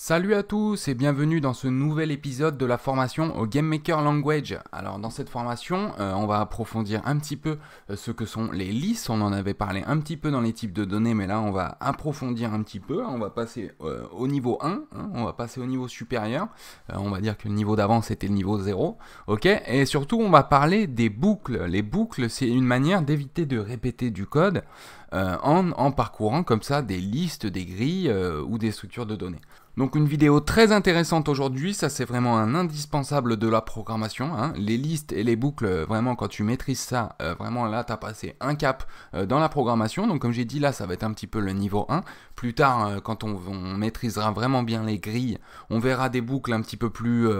Salut à tous et bienvenue dans ce nouvel épisode de la formation au Game Maker Language. Alors dans cette formation, on va approfondir un petit peu ce que sont les lists. On en avait parlé un petit peu dans les types de données, mais là on va approfondir un petit peu. On va passer au niveau 1, on va passer au niveau supérieur. On va dire que le niveau d'avant c'était le niveau 0. Ok. Et surtout on va parler des boucles. Les boucles, c'est une manière d'éviter de répéter du code en parcourant comme ça des listes, des grilles ou des structures de données. Donc une vidéo très intéressante aujourd'hui, ça c'est vraiment un indispensable de la programmation, hein. Les listes et les boucles, vraiment quand tu maîtrises ça, vraiment là tu as passé un cap dans la programmation. Donc comme j'ai dit là ça va être un petit peu le niveau 1. Plus tard quand on maîtrisera vraiment bien les grilles, on verra des boucles un petit peu plus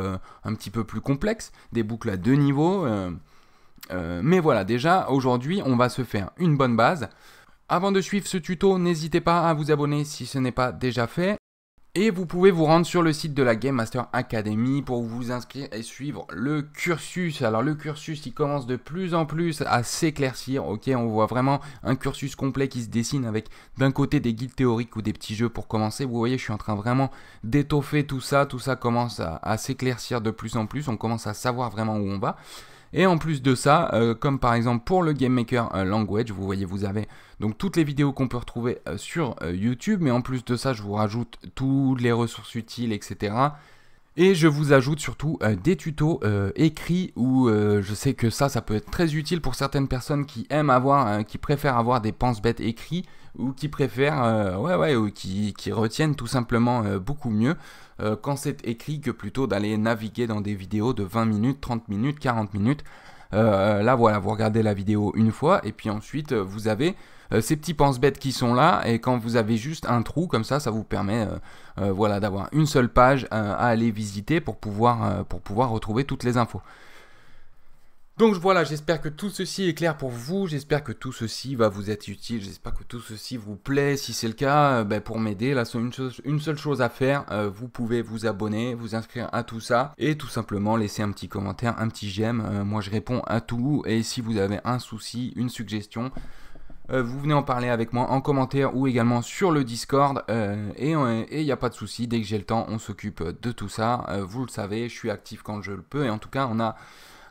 complexes, des boucles à deux niveaux. Mais voilà, déjà aujourd'hui on va se faire une bonne base. Avant de suivre ce tuto, n'hésitez pas à vous abonner si ce n'est pas déjà fait. Et vous pouvez vous rendre sur le site de la Game Master Academy pour vous inscrire et suivre le cursus. Alors le cursus, il commence de plus en plus à s'éclaircir. Ok, on voit vraiment un cursus complet qui se dessine avec d'un côté des guides théoriques ou des petits jeux pour commencer. Vous voyez, je suis en train vraiment d'étoffer tout ça. Tout ça commence à s'éclaircir de plus en plus. On commence à savoir vraiment où on va. Et en plus de ça, comme par exemple pour le Game Maker Language, vous voyez, vous avez donc toutes les vidéos qu'on peut retrouver sur YouTube, mais en plus de ça, je vous rajoute toutes les ressources utiles, etc. Et je vous ajoute surtout des tutos écrits où je sais que ça peut être très utile pour certaines personnes qui aiment avoir, qui préfèrent avoir des pense-bêtes écrits ou qui préfèrent, ou qui retiennent tout simplement beaucoup mieux quand c'est écrit que plutôt d'aller naviguer dans des vidéos de 20 minutes, 30 minutes, 40 minutes. Là voilà, vous regardez la vidéo une fois et puis ensuite vous avez ces petits pense-bêtes qui sont là, et quand vous avez juste un trou comme ça, ça vous permet voilà, d'avoir une seule page à aller visiter pour pouvoir retrouver toutes les infos. Donc voilà, j'espère que tout ceci est clair pour vous, j'espère que tout ceci va vous être utile, j'espère que tout ceci vous plaît. Si c'est le cas, pour m'aider, là c'est une seule chose à faire, vous pouvez vous abonner, vous inscrire à tout ça, et tout simplement laisser un petit commentaire, un petit j'aime. Moi je réponds à tout, et si vous avez un souci, une suggestion, vous venez en parler avec moi en commentaire ou également sur le Discord, et il n'y a pas de souci, dès que j'ai le temps on s'occupe de tout ça. Vous le savez, je suis actif quand je le peux, et en tout cas on a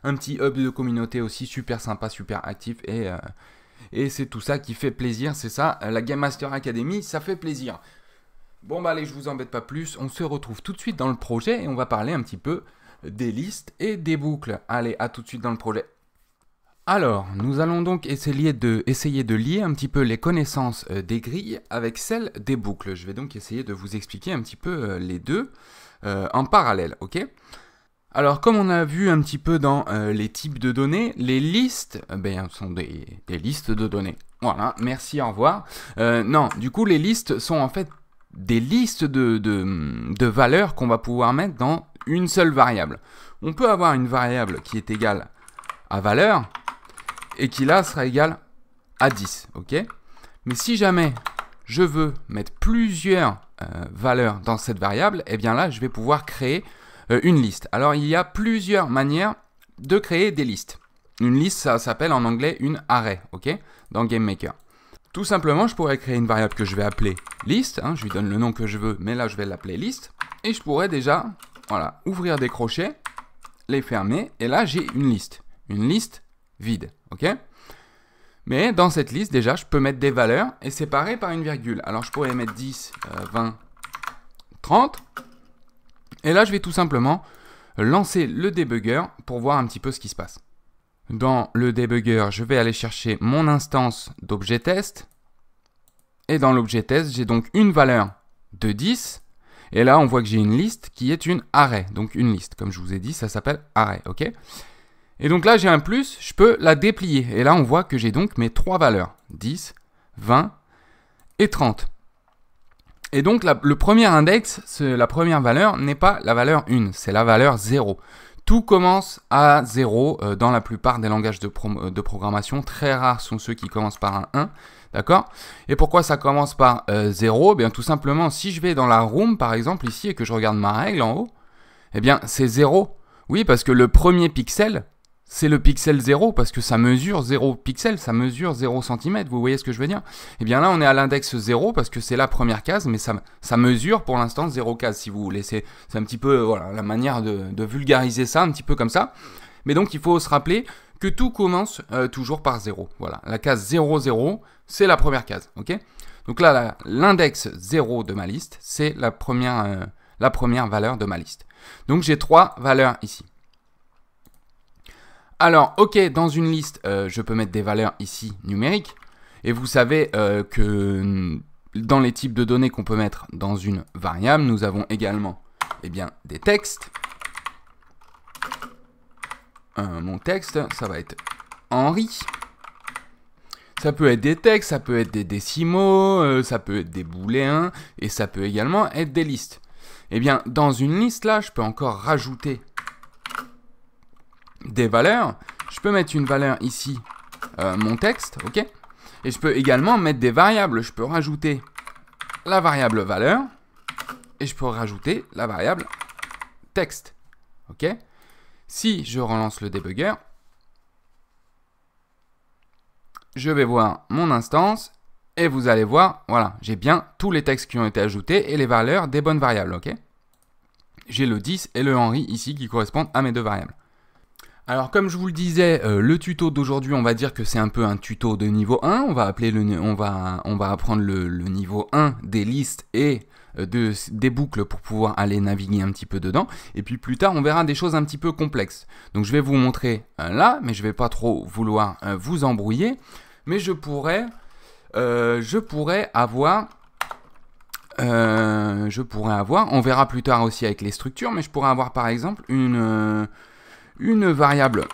un petit hub de communauté aussi super sympa, super actif, et c'est tout ça qui fait plaisir. C'est ça, la Game Master Academy, ça fait plaisir. Bon allez, je vous embête pas plus, on se retrouve tout de suite dans le projet et on va parler un petit peu des listes et des boucles. Allez, à tout de suite dans le projet. Alors, nous allons donc essayer de lier un petit peu les connaissances des grilles avec celles des boucles. Je vais donc essayer de vous expliquer un petit peu les deux en parallèle, ok ? Alors, comme on a vu un petit peu dans les types de données, les listes sont des listes de données. Voilà, merci, au revoir. Non, du coup, les listes sont en fait des listes de valeurs qu'on va pouvoir mettre dans une seule variable. On peut avoir une variable qui est égale à valeur et qui là sera égale à 10, ok ? Mais si jamais je veux mettre plusieurs valeurs dans cette variable, eh bien là, je vais pouvoir créer une liste. Alors, il y a plusieurs manières de créer des listes. Une liste, ça s'appelle en anglais une array, ok, dans Game Maker. Tout simplement, je pourrais créer une variable que je vais appeler list, je lui donne le nom que je veux, mais là, je vais l'appeler list, et je pourrais déjà, voilà, ouvrir des crochets, les fermer, et là, j'ai une liste vide, ok. Mais dans cette liste, déjà, je peux mettre des valeurs et séparer par une virgule. Alors, je pourrais mettre 10, 20, 30, et là, je vais tout simplement lancer le debugger pour voir un petit peu ce qui se passe. Dans le debugger, je vais aller chercher mon instance d'objet test. Et dans l'objet test, j'ai donc une valeur de 10. Et là, on voit que j'ai une liste qui est une array. Donc une liste, comme je vous ai dit, ça s'appelle array, ok ? Et donc là, j'ai un plus, je peux la déplier. Et là, on voit que j'ai donc mes trois valeurs, 10, 20 et 30. Et donc, le premier index, la première valeur n'est pas la valeur 1, c'est la valeur 0. Tout commence à 0 dans la plupart des langages de programmation. Très rares sont ceux qui commencent par un 1, d'accord ? Et pourquoi ça commence par 0 ? Bien, tout simplement, si je vais dans la room, par exemple, ici, et que je regarde ma règle en haut, eh bien, c'est 0. Oui, parce que le premier pixel, c'est le pixel 0 parce que ça mesure 0 pixel, ça mesure 0 cm, vous voyez ce que je veux dire? Et bien là, on est à l'index 0 parce que c'est la première case, mais ça mesure pour l'instant 0 case, si vous voulez. C'est un petit peu voilà, la manière de vulgariser ça, un petit peu comme ça. Mais donc, il faut se rappeler que tout commence toujours par 0. Voilà, la case 0, 0, c'est la première case, ok? Donc là, l'index 0 de ma liste, c'est la première valeur de ma liste. Donc, j'ai 3 valeurs ici. Alors, ok, dans une liste, je peux mettre des valeurs ici numériques. Et vous savez que dans les types de données qu'on peut mettre dans une variable, nous avons également des textes. Mon texte, ça va être Henri. Ça peut être des textes, ça peut être des décimaux, ça peut être des booléens, et ça peut également être des listes. Eh bien, dans une liste, là, je peux encore rajouter des valeurs. Je peux mettre une valeur ici, mon texte, ok? Et je peux également mettre des variables. Je peux rajouter la variable valeur et je peux rajouter la variable texte, ok? Si je relance le débugger, je vais voir mon instance et vous allez voir, voilà, j'ai bien tous les textes qui ont été ajoutés et les valeurs des bonnes variables, ok? J'ai le 10 et le Henri ici qui correspondent à mes deux variables. Alors comme je vous le disais, le tuto d'aujourd'hui, on va dire que c'est un peu un tuto de niveau 1. On va apprendre le niveau 1 des listes et des boucles pour pouvoir aller naviguer un petit peu dedans. Et puis plus tard, on verra des choses un petit peu complexes. Donc je vais vous montrer là, mais je ne vais pas trop vouloir vous embrouiller. Mais je pourrais avoir, on verra plus tard aussi avec les structures, mais je pourrais avoir par exemple une variable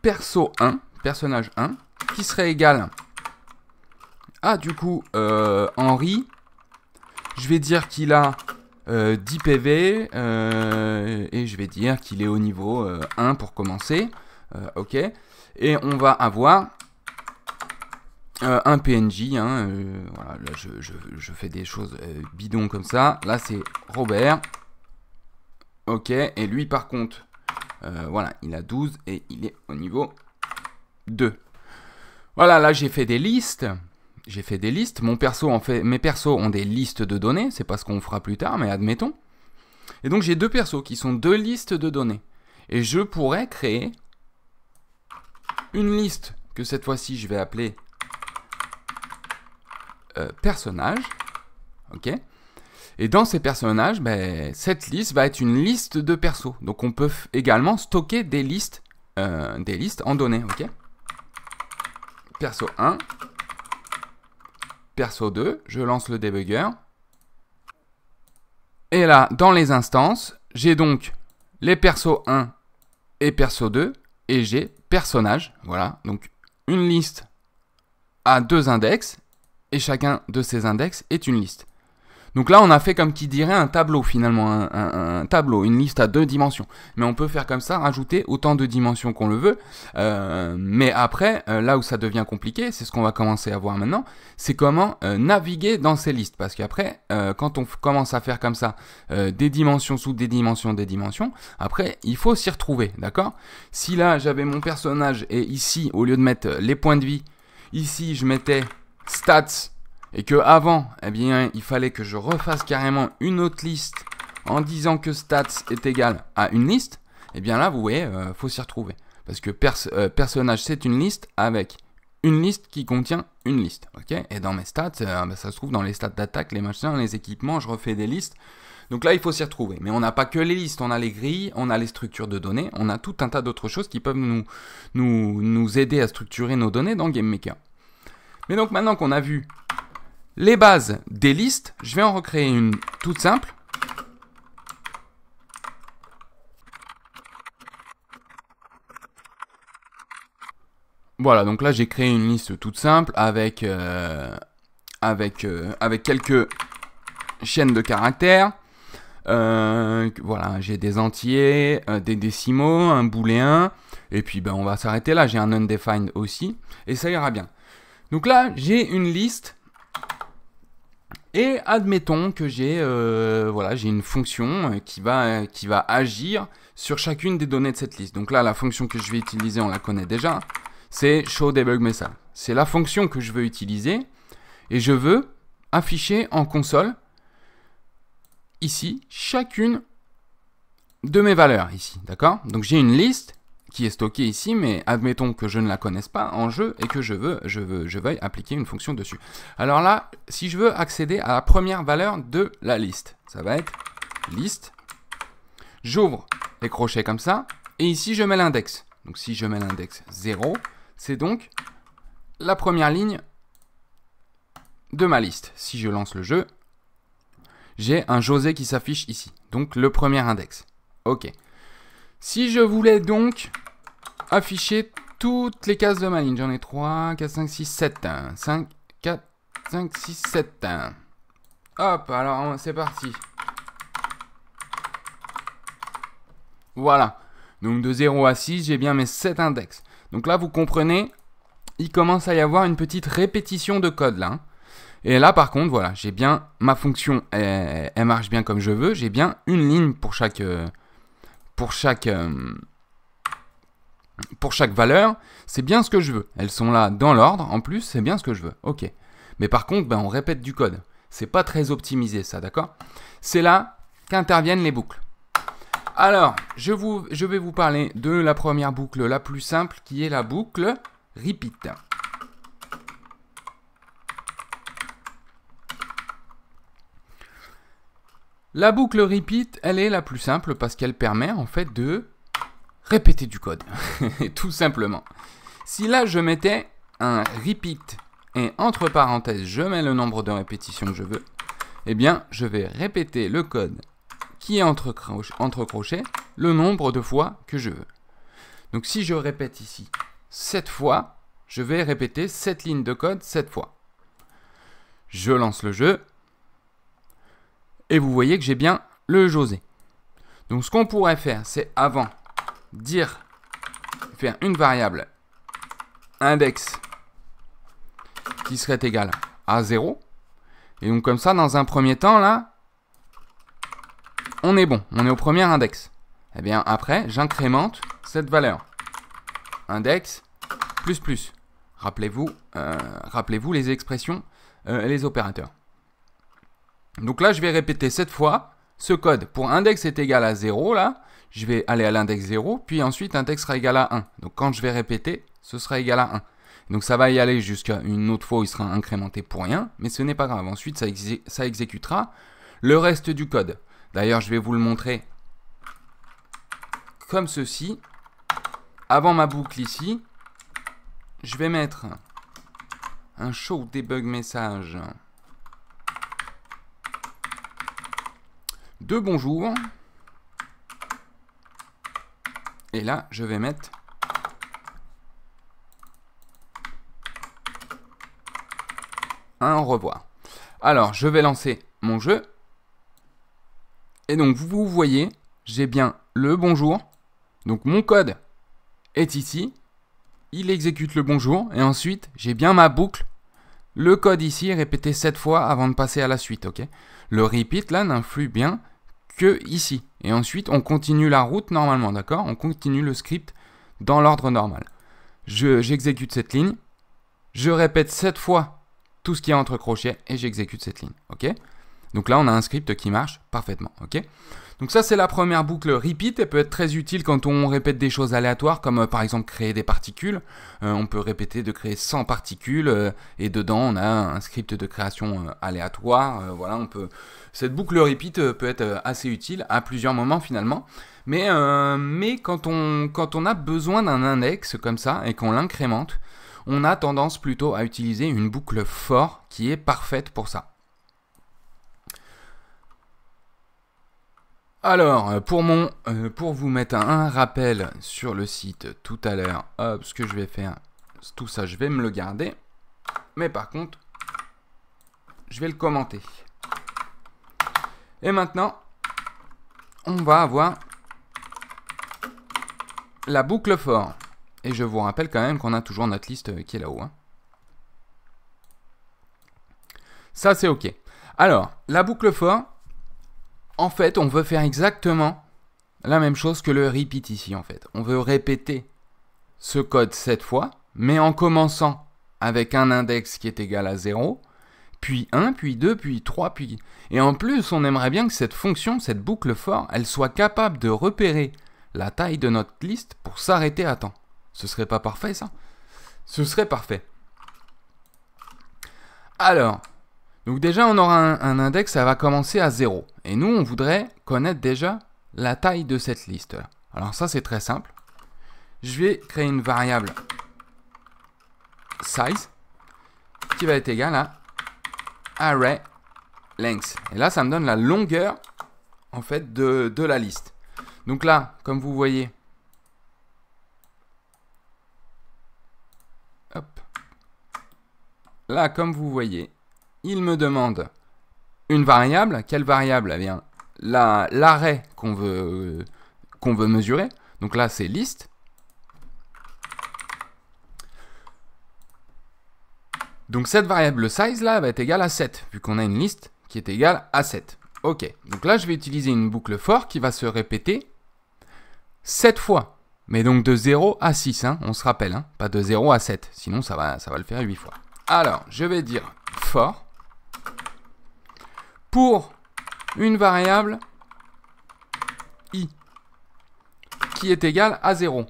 perso1, personnage 1, qui serait égale à du coup Henri. Je vais dire qu'il a 10 PV et je vais dire qu'il est au niveau 1 pour commencer. Ok. Et on va avoir un PNJ. Voilà, là je fais des choses bidons comme ça. Là c'est Robert. Ok. Et lui par contre, voilà, il a 12 et il est au niveau 2. Voilà, là j'ai fait des listes. Mes persos ont des listes de données. C'est pas ce qu'on fera plus tard, mais admettons. Et donc j'ai deux persos qui sont deux listes de données. Et je pourrais créer une liste que cette fois-ci je vais appeler personnage. Ok. Et dans ces personnages, cette liste va être une liste de persos. Donc on peut également stocker des listes en données. Ok. Perso 1. Perso 2, je lance le débugger. Et là, dans les instances, j'ai donc les perso 1 et perso 2. Et j'ai personnage. Voilà, donc une liste à 2 index. Et chacun de ces index est une liste. Donc là, on a fait comme qui dirait un tableau finalement, un tableau, une liste à 2 dimensions. Mais on peut faire comme ça, rajouter autant de dimensions qu'on le veut. Mais après, là où ça devient compliqué, c'est ce qu'on va commencer à voir maintenant, c'est comment naviguer dans ces listes. Parce qu'après, quand on commence à faire comme ça, des dimensions sous des dimensions, après, il faut s'y retrouver, d'accord? Si là, j'avais mon personnage et ici, au lieu de mettre les points de vie, ici, je mettais stats, et que avant, eh bien, il fallait que je refasse carrément une autre liste en disant que stats est égal à une liste, eh bien là, vous voyez, faut s'y retrouver. Parce que personnage, c'est une liste avec une liste qui contient une liste. Okay, et dans mes stats, ça se trouve dans les stats d'attaque, les machins, les équipements, je refais des listes. Donc là, il faut s'y retrouver. Mais on n'a pas que les listes, on a les grilles, on a les structures de données, on a tout un tas d'autres choses qui peuvent nous aider à structurer nos données dans GameMaker. Mais donc maintenant qu'on a vu les bases des listes, je vais en recréer une toute simple. Voilà, donc là j'ai créé une liste toute simple avec quelques chaînes de caractères. Voilà, j'ai des entiers, des décimaux, un booléen, et puis on va s'arrêter là. J'ai un undefined aussi, et ça ira bien. Donc là, j'ai une liste. Et admettons que j'ai voilà, j'ai une fonction qui va agir sur chacune des données de cette liste. Donc là, la fonction que je vais utiliser, on la connaît déjà, c'est showDebugMessage. C'est la fonction que je veux utiliser et je veux afficher en console, ici, chacune de mes valeurs, ici, d'accord? Donc j'ai une liste qui est stockée ici, mais admettons que je ne la connaisse pas en jeu et que je veuille appliquer une fonction dessus. Alors là, si je veux accéder à la première valeur de la liste, ça va être liste. J'ouvre les crochets comme ça, et ici je mets l'index. Donc si je mets l'index 0, c'est donc la première ligne de ma liste. Si je lance le jeu, j'ai un José qui s'affiche ici, donc le premier index. Ok. Si je voulais donc afficher toutes les cases de ma ligne, j'en ai 3, 4, 5, 6, 7, 5, 4, 5, 6, 7. Hop, alors c'est parti. Voilà. Donc de 0 à 6, j'ai bien mes 7 index. Donc là, vous comprenez, il commence à y avoir une petite répétition de code là. Et là, par contre, voilà, j'ai bien ma fonction, elle marche bien comme je veux. J'ai bien une ligne pour chaque valeur. C'est bien ce que je veux. Elles sont là dans l'ordre. En plus, c'est bien ce que je veux. Ok. Mais par contre, on répète du code. C'est pas très optimisé, ça, d'accord? C'est là qu'interviennent les boucles. Alors, je vais vous parler de la première boucle la plus simple, qui est la boucle repeat. La boucle repeat, elle est la plus simple parce qu'elle permet en fait de répéter du code, tout simplement. Si là je mettais un repeat et entre parenthèses je mets le nombre de répétitions que je veux, eh bien je vais répéter le code qui est entre crochets le nombre de fois que je veux. Donc si je répète ici 7 fois, je vais répéter cette ligne de code 7 fois. Je lance le jeu. Et vous voyez que j'ai bien le José. Donc ce qu'on pourrait faire, c'est avant faire une variable index qui serait égale à 0. Et donc comme ça, dans un premier temps, là, on est bon. On est au premier index. Et bien après, j'incrémente cette valeur. Index plus plus. Rappelez-vous les expressions et les opérateurs. Donc là, je vais répéter 7 fois ce code. Pour index est égal à 0, là, je vais aller à l'index 0, puis ensuite index sera égal à 1. Donc quand je vais répéter, ce sera égal à 1. Donc ça va y aller jusqu'à une autre fois où il sera incrémenté pour rien, mais ce n'est pas grave. Ensuite, ça exécutera le reste du code. D'ailleurs, je vais vous le montrer comme ceci. Avant ma boucle ici, je vais mettre un showDebugMessage de bonjour. Et là, je vais mettre un au revoir. Alors, je vais lancer mon jeu. Et donc, vous voyez, j'ai bien le bonjour. Donc, mon code est ici. Il exécute le bonjour. Et ensuite, j'ai bien ma boucle. Le code ici est répété 7 fois avant de passer à la suite. Ok. Le repeat, là, n'influe bien que ici. Et ensuite, on continue la route normalement, d'accord? On continue le script dans l'ordre normal. J'exécute cette ligne. Je répète 7 fois tout ce qui est entre crochets et j'exécute cette ligne. Ok? Donc là, on a un script qui marche parfaitement. Ok? Donc ça, c'est la première boucle repeat. Elle peut être très utile quand on répète des choses aléatoires, comme par exemple créer des particules. On peut répéter de créer 100 particules et dedans, on a un script de création aléatoire. Voilà, cette boucle repeat peut être assez utile à plusieurs moments finalement. Mais quand on a besoin d'un index comme ça et qu'on l'incrémente, on a tendance plutôt à utiliser une boucle for qui est parfaite pour ça. Alors, pour vous mettre un rappel sur le site tout à l'heure, ce que je vais faire, tout ça, je vais me le garder. Mais par contre, je vais le commenter. Et maintenant, on va avoir la boucle for. Et je vous rappelle quand même qu'on a toujours notre liste qui est là-haut. Hein. Ça, c'est OK. Alors, la boucle for, en fait, on veut faire exactement la même chose que le repeat ici, en fait. On veut répéter ce code 7 fois, mais en commençant avec un index qui est égal à 0, puis 1, puis 2, puis 3, puis... Et en plus, on aimerait bien que cette fonction, cette boucle for, elle soit capable de repérer la taille de notre liste pour s'arrêter à temps. Ce serait pas parfait, ça? Ce serait parfait. Alors, donc déjà, on aura un index, ça va commencer à 0. Et nous, on voudrait connaître déjà la taille de cette liste-là. Alors ça, c'est très simple. Je vais créer une variable size qui va être égale à array length. Et là, ça me donne la longueur, en fait, de la liste. Donc là, comme vous voyez, hop, là, comme vous voyez, il me demande une variable. Quelle variable? Eh bien, l'array qu'on veut mesurer. Donc là, c'est liste. Donc cette variable size là va être égale à 7, vu qu'on a une liste qui est égale à 7. Ok, donc là je vais utiliser une boucle for qui va se répéter 7 fois. Mais donc de 0 à 6, hein, on se rappelle, hein, pas de 0 à 7, sinon ça va le faire 8 fois. Alors, je vais dire for pour une variable i qui est égale à 0.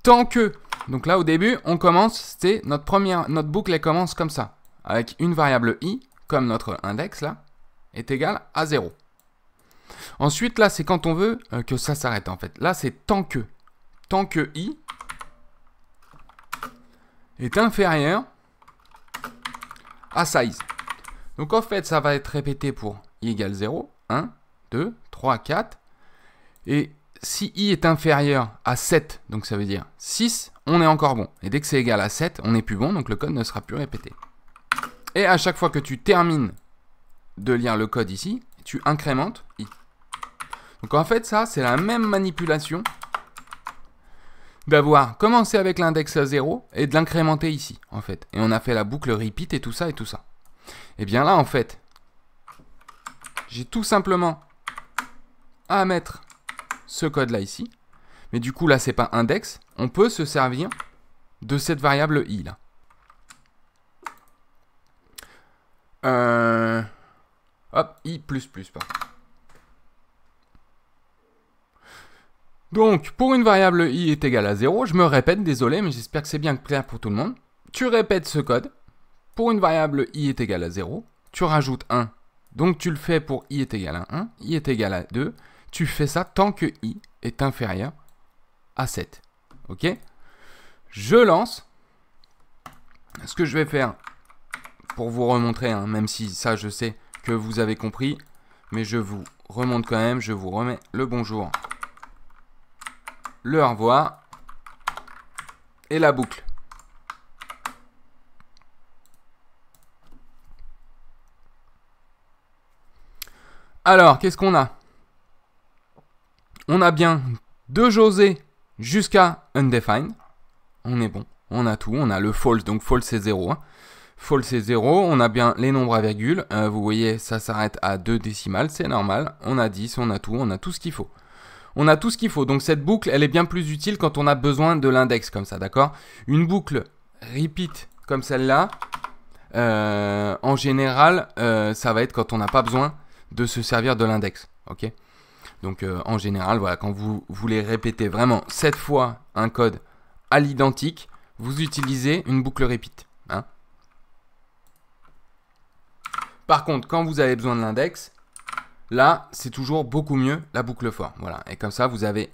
Tant que... Donc là, au début, on commence, c'est notre boucle, elle commence comme ça, avec une variable i, comme notre index, là, est égale à 0. Ensuite, là, c'est quand on veut que ça s'arrête, en fait. Là, c'est tant que i est inférieur à size. Donc, en fait, ça va être répété pour i égale 0, 1, 2, 3, 4, et si i est inférieur à 7, donc ça veut dire 6, on est encore bon. Et dès que c'est égal à 7, on n'est plus bon, donc le code ne sera plus répété. Et à chaque fois que tu termines de lire le code ici, tu incrémentes i. Donc en fait, ça, c'est la même manipulation d'avoir commencé avec l'index à 0 et de l'incrémenter ici, en fait. Et on a fait la boucle repeat et tout ça et tout ça. Et bien là, en fait, j'ai tout simplement à mettre ce code-là ici. Mais du coup, là, c'est pas index. On peut se servir de cette variable i, là. Hop, i++, pardon. Donc, pour une variable i est égale à 0, je me répète, désolé, mais j'espère que c'est bien clair pour tout le monde. Tu répètes ce code. Pour une variable i est égale à 0, tu rajoutes 1. Donc, tu le fais pour i est égal à 1, i est égal à 2. Tu fais ça tant que i est inférieur à 7. Ok? Je lance. Ce que je vais faire pour vous remontrer, hein, même si ça je sais que vous avez compris, mais je vous remonte quand même, je vous remets le bonjour, le au revoir et la boucle. Alors, qu'est-ce qu'on a? On a bien de José jusqu'à undefined. On est bon. On a tout. On a le false. Donc false c'est 0. Hein. False c'est 0. On a bien les nombres à virgule. Vous voyez, ça s'arrête à 2 décimales. C'est normal. On a 10. On a tout. On a tout ce qu'il faut. On a tout ce qu'il faut. Donc cette boucle, elle est bien plus utile quand on a besoin de l'index comme ça. D'accord? Une boucle repeat comme celle-là, en général, ça va être quand on n'a pas besoin de se servir de l'index. Ok? Donc en général, voilà, quand vous voulez répéter vraiment 7 fois un code à l'identique, vous utilisez une boucle repeat. Hein. Par contre, quand vous avez besoin de l'index, là, c'est toujours beaucoup mieux la boucle for. Voilà. Et comme ça, vous avez...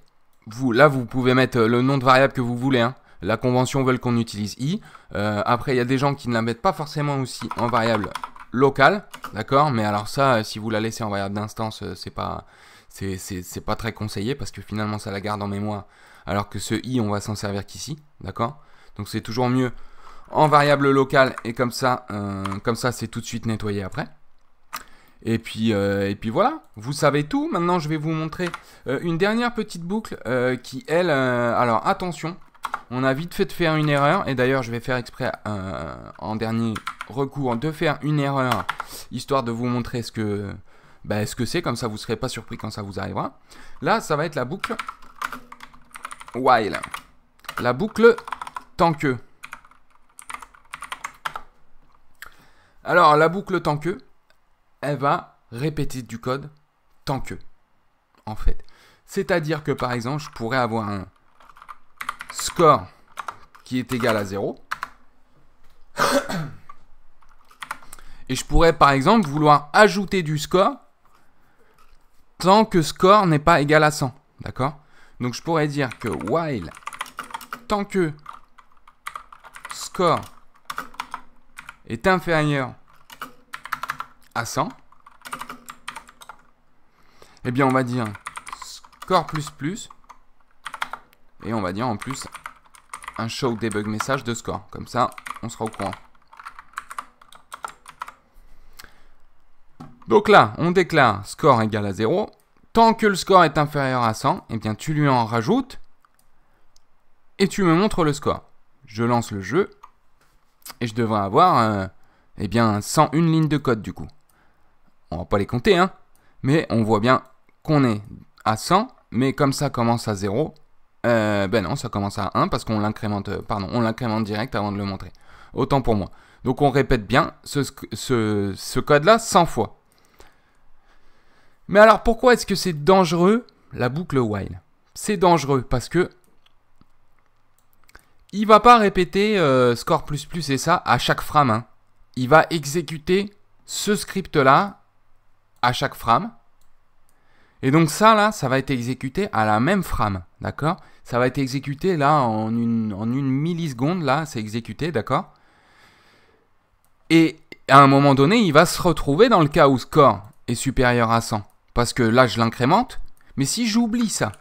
là, vous pouvez mettre le nom de variable que vous voulez. Hein. La convention veut qu'on utilise i. Après, il y a des gens qui ne la mettent pas forcément aussi en variable locale. D'accord? Mais alors ça, si vous la laissez en variable d'instance, c'est pas très conseillé parce que finalement ça la garde en mémoire alors que ce i on va s'en servir qu'ici, d'accord? Donc c'est toujours mieux en variable locale et comme ça c'est tout de suite nettoyé après. Et puis voilà, vous savez tout. Maintenant je vais vous montrer une dernière petite boucle qui elle, alors attention, on a vite fait de faire une erreur. Et d'ailleurs, je vais faire exprès en dernier recours de faire une erreur, histoire de vous montrer ce que c'est. Comme ça, vous ne serez pas surpris quand ça vous arrivera. Là, ça va être la boucle while. La boucle tant que. Alors, la boucle tant que, elle va répéter du code tant que, en fait. C'est-à-dire que, par exemple, je pourrais avoir un score qui est égal à 0. Et je pourrais, par exemple, vouloir ajouter du score tant que score n'est pas égal à 100. D'accord? Donc, je pourrais dire que while tant que score est inférieur à 100, eh bien, on va dire score plus plus, et on va dire en plus un show debug message de score. Comme ça, on sera au courant. Donc là, on déclare score égal à 0. Tant que le score est inférieur à 100, eh bien, tu lui en rajoutes et tu me montres le score. Je lance le jeu et je devrais avoir eh bien, 101 lignes de code du coup. On va pas les compter, hein, mais on voit bien qu'on est à 100, mais comme ça commence à 0, ben non, ça commence à 1 parce qu'on l'incrémente, on l'incrémente direct avant de le montrer. Autant pour moi. Donc on répète bien ce code-là 100 fois. Mais alors pourquoi est-ce que c'est dangereux la boucle while? C'est dangereux parce que il va pas répéter score plus plus et ça à chaque frame. Hein. Il va exécuter ce script-là à chaque frame. Et donc ça, là, ça va être exécuté à la même frame, d'accord? Ça va être exécuté, là, en une milliseconde, là, c'est exécuté, d'accord? Et à un moment donné, il va se retrouver dans le cas où score est supérieur à 100. Parce que là, je l'incrémente. Mais si j'oublie ça,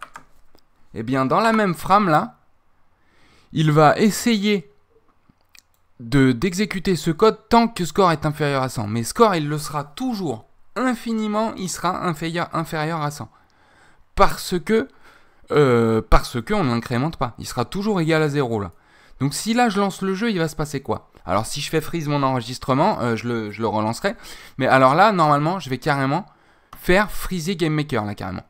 eh bien, dans la même frame, là, il va essayer d'exécuter ce code tant que score est inférieur à 100. Mais score, il le sera toujours. Infiniment, il sera inférieur à 100. Parce que on ne l'incrémente pas. Il sera toujours égal à 0 là. Donc si là je lance le jeu, il va se passer quoi? Alors si je fais freeze mon enregistrement, je le relancerai. Mais alors là, normalement, je vais carrément faire freezer GameMaker là carrément.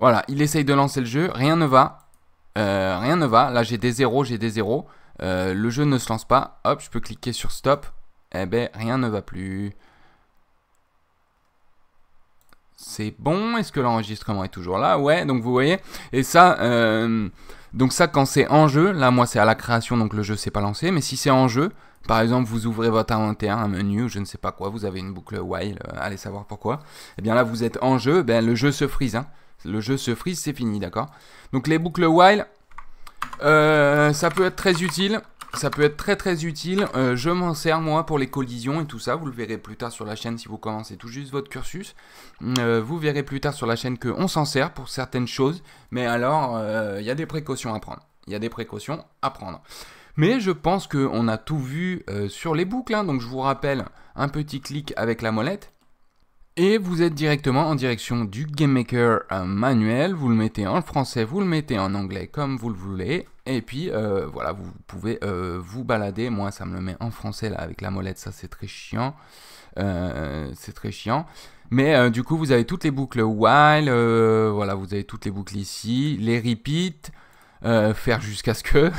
Voilà, il essaye de lancer le jeu, rien ne va. Rien ne va. Là j'ai des zéros, le jeu ne se lance pas. Hop, je peux cliquer sur stop. Eh ben rien ne va plus. C'est bon, est-ce que l'enregistrement est toujours là? Ouais, donc vous voyez. Et ça, quand c'est en jeu, là moi c'est à la création, donc le jeu s'est pas lancé. Mais si c'est en jeu, par exemple vous ouvrez votre inventaire, un menu, je ne sais pas quoi, vous avez une boucle while, allez savoir pourquoi. Et bien là vous êtes en jeu, ben le jeu se freeze. Hein. Le jeu se freeze, c'est fini, d'accord? Donc les boucles while, ça peut être très utile. Ça peut être très très utile, je m'en sers moi pour les collisions et tout ça, vous le verrez plus tard sur la chaîne si vous commencez tout juste votre cursus. Vous verrez plus tard sur la chaîne qu'on s'en sert pour certaines choses, mais alors il y a des précautions à prendre. Mais je pense qu'on a tout vu sur les boucles, hein, donc je vous rappelle un petit clic avec la molette. Et vous êtes directement en direction du GameMaker manuel, vous le mettez en français, vous le mettez en anglais comme vous le voulez. Et puis voilà, vous pouvez vous balader. Moi ça me le met en français là avec la molette, ça c'est très chiant. Mais du coup vous avez toutes les boucles while, voilà, vous avez toutes les boucles ici, les repeat. Faire jusqu'à ce que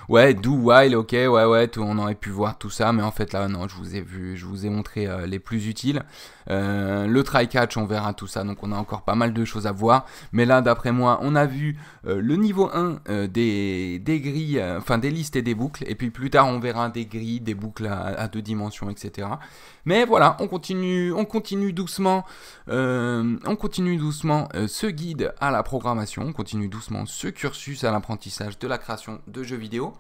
ouais, do while, ok, ouais, on aurait pu voir tout ça, mais en fait là non, je vous ai montré les plus utiles. Le try catch, on verra tout ça, donc on a encore pas mal de choses à voir, mais là d'après moi on a vu le niveau 1 des grilles, enfin des listes et des boucles, et puis plus tard on verra des grilles, des boucles à 2 dimensions, etc. Mais voilà, on continue doucement ce guide à la programmation, on continue doucement ce cursus à l'apprentissage de la création de jeux vidéo.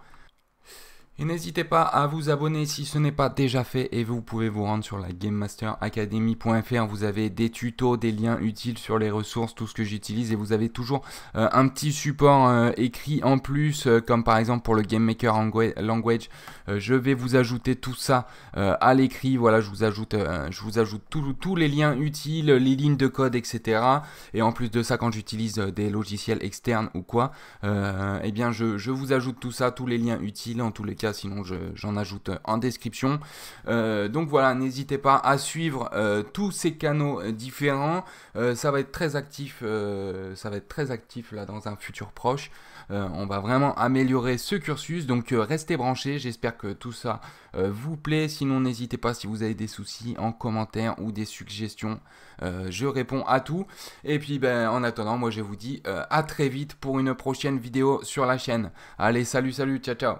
Et n'hésitez pas à vous abonner si ce n'est pas déjà fait et vous pouvez vous rendre sur la GameMasterAcademy.fr. Vous avez des tutos, des liens utiles sur les ressources, tout ce que j'utilise et vous avez toujours un petit support écrit en plus comme par exemple pour le Game Maker Language. Je vais vous ajouter tout ça à l'écrit. Voilà, je vous ajoute tous les liens utiles, les lignes de code, etc. Et en plus de ça, quand j'utilise des logiciels externes ou quoi, eh bien je vous ajoute tout ça, tous les liens utiles en tous les cas. Sinon j'en ajoute en description. Donc voilà, n'hésitez pas à suivre tous ces canaux différents. Ça va être très actif, là dans un futur proche. On va vraiment améliorer ce cursus, donc restez branchés. J'espère que tout ça vous plaît. Sinon n'hésitez pas si vous avez des soucis en commentaire ou des suggestions. Je réponds à tout. Et puis en attendant, moi je vous dis à très vite pour une prochaine vidéo sur la chaîne. Allez, salut, ciao ciao.